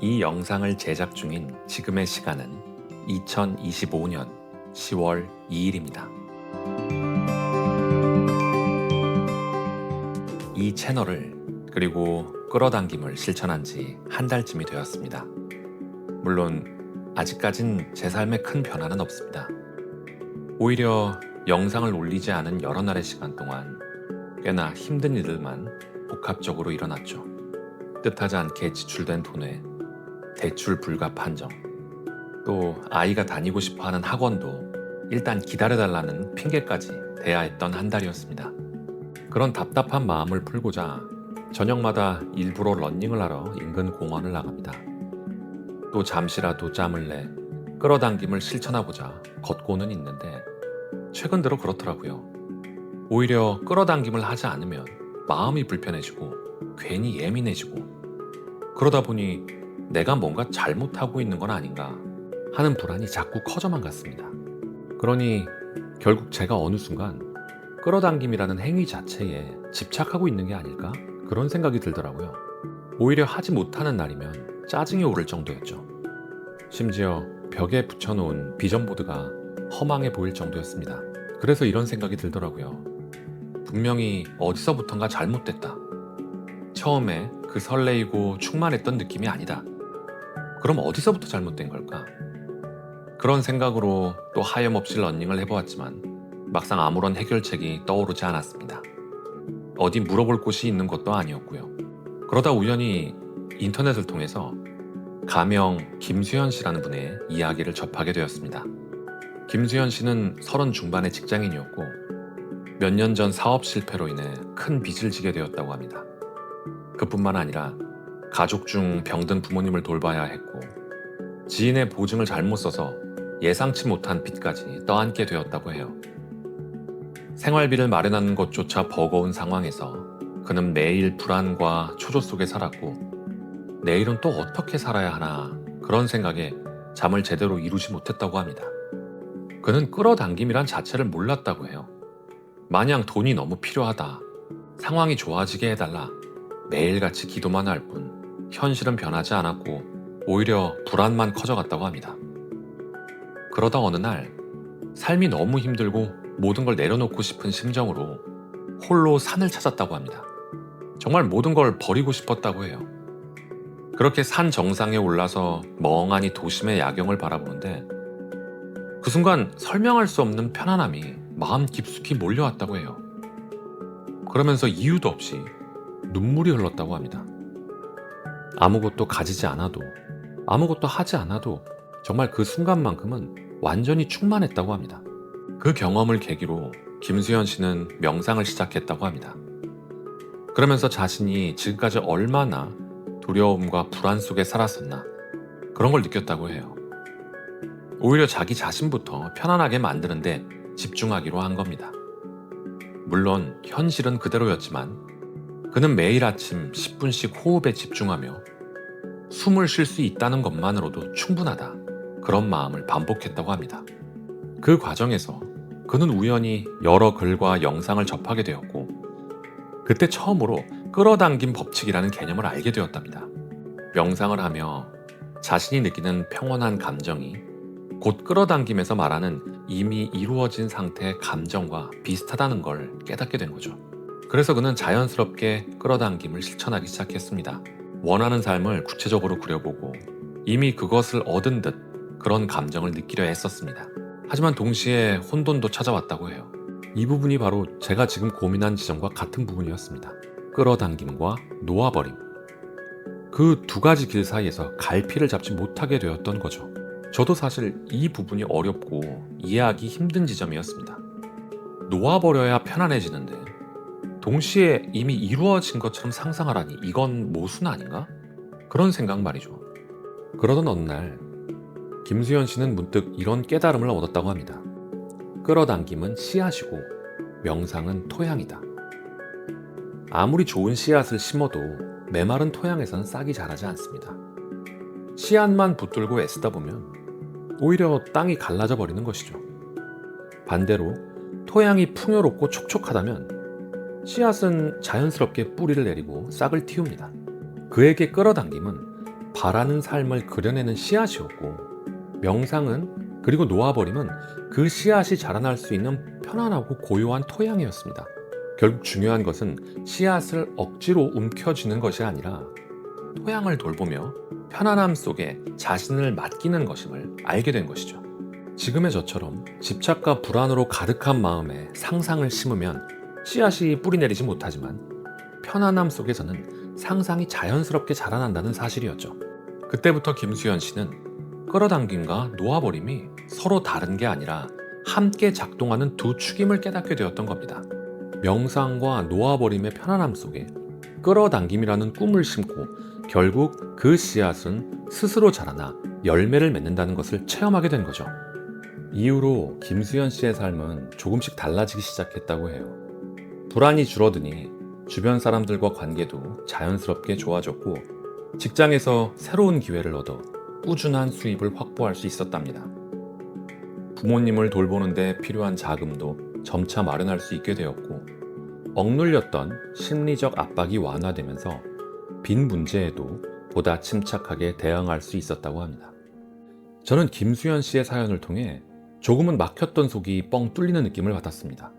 이 영상을 제작 중인 지금의 시간은 2025년 10월 2일입니다. 이 채널을 그리고 끌어당김을 실천한 지 한 달쯤이 되었습니다. 물론 아직까진 제 삶에 큰 변화는 없습니다. 오히려 영상을 올리지 않은 여러 날의 시간 동안 꽤나 힘든 일들만 복합적으로 일어났죠. 뜻하지 않게 지출된 돈에 대출 불가 판정, 또 아이가 다니고 싶어하는 학원도 일단 기다려달라는 핑계까지 대야 했던 한 달이었습니다. 그런 답답한 마음을 풀고자 저녁마다 일부러 러닝을 하러 인근 공원을 나갑니다. 또 잠시라도 짬을 내 끌어당김을 실천하고자 걷고는 있는데 최근 들어 그렇더라고요. 오히려 끌어당김을 하지 않으면 마음이 불편해지고 괜히 예민해지고, 그러다 보니 내가 뭔가 잘못하고 있는 건 아닌가 하는 불안이 자꾸 커져만 갔습니다. 그러니 결국 제가 어느 순간 끌어당김이라는 행위 자체에 집착하고 있는 게 아닐까? 그런 생각이 들더라고요. 오히려 하지 못하는 날이면 짜증이 오를 정도였죠. 심지어 벽에 붙여놓은 비전보드가 허망해 보일 정도였습니다. 그래서 이런 생각이 들더라고요. 분명히 어디서부턴가 잘못됐다. 처음에 그 설레이고 충만했던 느낌이 아니다. 그럼 어디서부터 잘못된 걸까? 그런 생각으로 또 하염없이 러닝을 해보았지만 막상 아무런 해결책이 떠오르지 않았습니다. 어디 물어볼 곳이 있는 것도 아니었고요. 그러다 우연히 인터넷을 통해서 가명 김수현 씨라는 분의 이야기를 접하게 되었습니다. 김수현 씨는 30 중반의 직장인이었고 몇 년 전 사업 실패로 인해 큰 빚을 지게 되었다고 합니다. 그뿐만 아니라 가족 중 병든 부모님을 돌봐야 했고 지인의 보증을 잘못 써서 예상치 못한 빚까지 떠안게 되었다고 해요. 생활비를 마련하는 것조차 버거운 상황에서 그는 매일 불안과 초조 속에 살았고 내일은 또 어떻게 살아야 하나 그런 생각에 잠을 제대로 이루지 못했다고 합니다. 그는 끌어당김이란 자체를 몰랐다고 해요. 마냥 돈이 너무 필요하다, 상황이 좋아지게 해달라, 매일같이 기도만 할 뿐 현실은 변하지 않았고 오히려 불안만 커져갔다고 합니다. 그러다 어느 날 삶이 너무 힘들고 모든 걸 내려놓고 싶은 심정으로 홀로 산을 찾았다고 합니다. 정말 모든 걸 버리고 싶었다고 해요. 그렇게 산 정상에 올라서 멍하니 도심의 야경을 바라보는데 그 순간 설명할 수 없는 편안함이 마음 깊숙이 몰려왔다고 해요. 그러면서 이유도 없이 눈물이 흘렀다고 합니다. 아무것도 가지지 않아도, 아무것도 하지 않아도 정말 그 순간만큼은 완전히 충만했다고 합니다. 그 경험을 계기로 김수현 씨는 명상을 시작했다고 합니다. 그러면서 자신이 지금까지 얼마나 두려움과 불안 속에 살았었나 그런 걸 느꼈다고 해요. 오히려 자기 자신부터 편안하게 만드는데 집중하기로 한 겁니다. 물론 현실은 그대로였지만 그는 매일 아침 10분씩 호흡에 집중하며 숨을 쉴 수 있다는 것만으로도 충분하다, 그런 마음을 반복했다고 합니다. 그 과정에서 그는 우연히 여러 글과 영상을 접하게 되었고 그때 처음으로 끌어당김 법칙이라는 개념을 알게 되었답니다. 명상을 하며 자신이 느끼는 평온한 감정이 곧 끌어당김에서 말하는 이미 이루어진 상태의 감정과 비슷하다는 걸 깨닫게 된 거죠. 그래서 그는 자연스럽게 끌어당김을 실천하기 시작했습니다. 원하는 삶을 구체적으로 그려보고 이미 그것을 얻은 듯 그런 감정을 느끼려 했었습니다. 하지만 동시에 혼돈도 찾아왔다고 해요. 이 부분이 바로 제가 지금 고민한 지점과 같은 부분이었습니다. 끌어당김과 놓아버림. 그 두 가지 길 사이에서 갈피를 잡지 못하게 되었던 거죠. 저도 사실 이 부분이 어렵고 이해하기 힘든 지점이었습니다. 놓아버려야 편안해지는데 동시에 이미 이루어진 것처럼 상상하라니 이건 모순 아닌가? 그런 생각 말이죠. 그러던 어느 날 김수현 씨는 문득 이런 깨달음을 얻었다고 합니다. 끌어당김은 씨앗이고 명상은 토양이다. 아무리 좋은 씨앗을 심어도 메마른 토양에선 싹이 자라지 않습니다. 씨앗만 붙들고 애쓰다 보면 오히려 땅이 갈라져 버리는 것이죠. 반대로 토양이 풍요롭고 촉촉하다면 씨앗은 자연스럽게 뿌리를 내리고 싹을 틔웁니다. 그에게 끌어당김은 바라는 삶을 그려내는 씨앗이었고, 명상은 그리고 놓아버림은 그 씨앗이 자라날 수 있는 편안하고 고요한 토양이었습니다. 결국 중요한 것은 씨앗을 억지로 움켜쥐는 것이 아니라 토양을 돌보며 편안함 속에 자신을 맡기는 것임을 알게 된 것이죠. 지금의 저처럼 집착과 불안으로 가득한 마음에 상상을 심으면 씨앗이 뿌리내리지 못하지만, 편안함 속에서는 상상이 자연스럽게 자라난다는 사실이었죠. 그때부터 김수현 씨는 끌어당김과 놓아버림이 서로 다른 게 아니라 함께 작동하는 두 축임을 깨닫게 되었던 겁니다. 명상과 놓아버림의 편안함 속에 끌어당김이라는 꿈을 심고 결국 그 씨앗은 스스로 자라나 열매를 맺는다는 것을 체험하게 된 거죠. 이후로 김수현 씨의 삶은 조금씩 달라지기 시작했다고 해요. 불안이 줄어드니 주변 사람들과 관계도 자연스럽게 좋아졌고, 직장에서 새로운 기회를 얻어 꾸준한 수입을 확보할 수 있었답니다. 부모님을 돌보는 데 필요한 자금도 점차 마련할 수 있게 되었고, 억눌렸던 심리적 압박이 완화되면서 빈 문제에도 보다 침착하게 대응할 수 있었다고 합니다. 저는 김수현 씨의 사연을 통해 조금은 막혔던 속이 뻥 뚫리는 느낌을 받았습니다.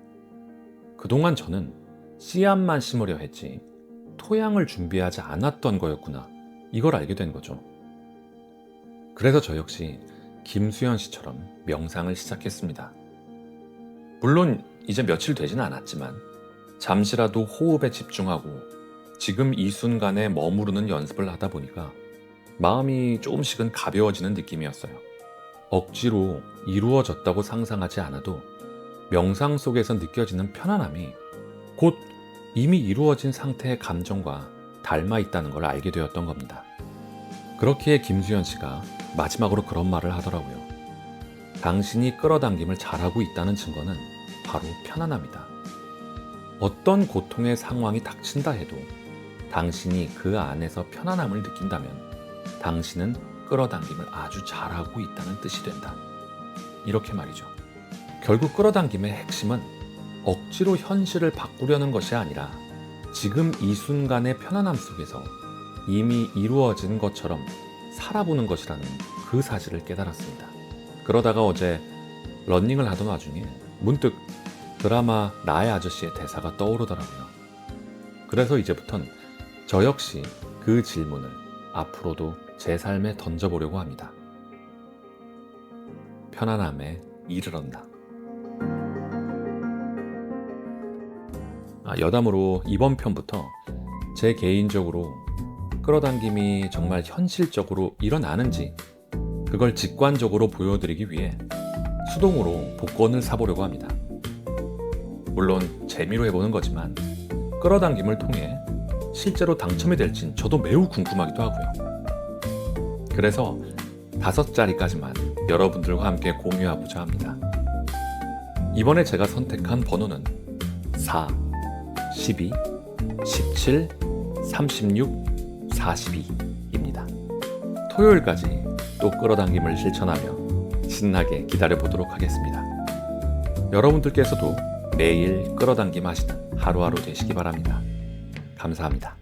그동안 저는 씨앗만 심으려 했지 토양을 준비하지 않았던 거였구나, 이걸 알게 된 거죠. 그래서 저 역시 김수현 씨처럼 명상을 시작했습니다. 물론 이제 며칠 되지는 않았지만 잠시라도 호흡에 집중하고 지금 이 순간에 머무르는 연습을 하다 보니까 마음이 조금씩은 가벼워지는 느낌이었어요. 억지로 이루어졌다고 상상하지 않아도 명상 속에서 느껴지는 편안함이 곧 이미 이루어진 상태의 감정과 닮아 있다는 걸 알게 되었던 겁니다. 그렇기에 김수현 씨가 마지막으로 그런 말을 하더라고요. 당신이 끌어당김을 잘하고 있다는 증거는 바로 편안함이다. 어떤 고통의 상황이 닥친다 해도 당신이 그 안에서 편안함을 느낀다면 당신은 끌어당김을 아주 잘하고 있다는 뜻이 된다. 이렇게 말이죠. 결국 끌어당김의 핵심은 억지로 현실을 바꾸려는 것이 아니라 지금 이 순간의 편안함 속에서 이미 이루어진 것처럼 살아보는 것이라는 그 사실을 깨달았습니다. 그러다가 어제 러닝을 하던 와중에 문득 드라마 나의 아저씨의 대사가 떠오르더라고요. 그래서 이제부턴 저 역시 그 질문을 앞으로도 제 삶에 던져보려고 합니다. 편안함에 이르렀나? 여담으로 이번 편부터 제 개인적으로 끌어당김이 정말 현실적으로 일어나는지 그걸 직관적으로 보여드리기 위해 수동으로 복권을 사보려고 합니다. 물론 재미로 해보는 거지만 끌어당김을 통해 실제로 당첨이 될진 저도 매우 궁금하기도 하고요. 그래서 5자리까지만 여러분들과 함께 공유해보자 합니다. 이번에 제가 선택한 번호는 4, 12, 17, 36, 42입니다. 토요일까지 또 끌어당김을 실천하며 신나게 기다려보도록 하겠습니다. 여러분들께서도 매일 끌어당김 하시는 하루하루 되시기 바랍니다. 감사합니다.